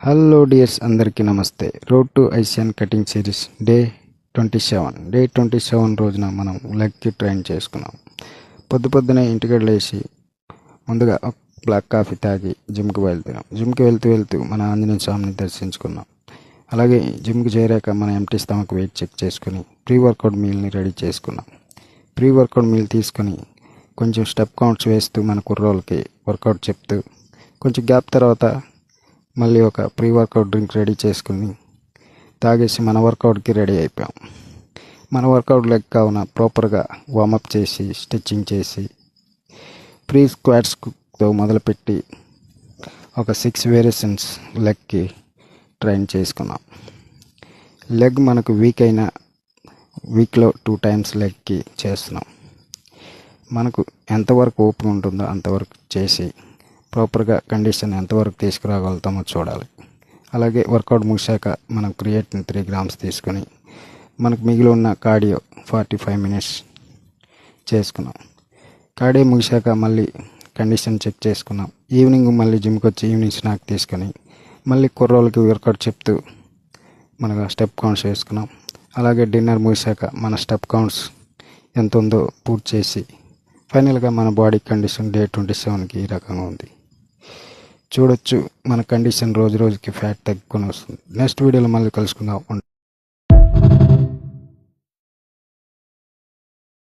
Hello dears, అందరికీ నమస్తే. Road to ఐసియన్ కటింగ్ సిరీస్ డే 27 రోజున మనం లెగ్కి ట్రైన్ చేసుకున్నాం. పొద్దునే ఇంటికి లేచి ముందుగా ఒక బ్లాక్ కాఫీ తాగి జిమ్కి వెళ్తున్నాం. జిమ్కి వెళ్తూ మన ఆంజనేయ స్వామిని దర్శించుకున్నాం. అలాగే జిమ్కి చేరాక మన ఎంటీ స్టమక్ వెయిట్ చెక్ చేసుకుని ప్రీ వర్కౌట్ మీల్ని రెడీ చేసుకున్నాం. ప్రీ వర్కౌట్ మీల్ తీసుకొని కొంచెం స్టెప్ కౌంట్స్ వేస్తూ మన కుర్రోళ్ళకి వర్కౌట్ చెప్తూ కొంచెం గ్యాప్ తర్వాత మళ్ళీ ఒక ప్రీ వర్కౌట్ డ్రింక్ రెడీ చేసుకుని తాగేసి మన వర్కౌట్కి రెడీ అయిపోయాం. మన వర్కౌట్ లెగ్ కావున ప్రాపర్గా వార్మప్ చేసి స్ట్రెచ్చింగ్ చేసి ప్రీ స్క్వాట్స్తో మొదలుపెట్టి ఒక 6 వేరియేషన్స్ లెగ్కి ట్రైన్ చేసుకున్నాం. లెగ్ మనకు వీక్ అయిన వీక్లో 2 టైమ్స్ లెగ్కి చేస్తున్నాం. మనకు ఎంతవరకు ఓపిక ఉంటుందో అంతవరకు చేసి ప్రాపర్గా కండిషన్ ఎంతవరకు తీసుకురాగలుగుతామో చూడాలి. అలాగే వర్కౌట్ ముగిశాక మనం క్రియేటిన్ 3 grams తీసుకొని మనకు మిగిలి ఉన్న కార్డియో 45 minutes చేసుకున్నాం. కార్డియో ముగిశాక మళ్ళీ కండిషన్ చెక్ చేసుకున్నాం. ఈవినింగ్ మళ్ళీ జిమ్కి వచ్చి ఈవినింగ్ స్నాక్ తీసుకొని మళ్ళీ కుర్రోళ్ళకి వర్కౌట్ చెప్తూ మన స్టెప్ కౌంట్స్ వేసుకున్నాం. అలాగే డిన్నర్ ముగిశాక మన స్టెప్ కౌంట్స్ ఎంత ఉందో పూర్తి చేసి ఫైనల్గా మన బాడీ కండిషన్ డే 27కి ఈ రకంగా ఉంది. చూడొచ్చు, మన కండిషన్ రోజుకి ఫ్యాట్ తగ్గుకొని వస్తుంది. నెక్స్ట్ వీడియోలో మళ్ళీ కలుసుకుందాం.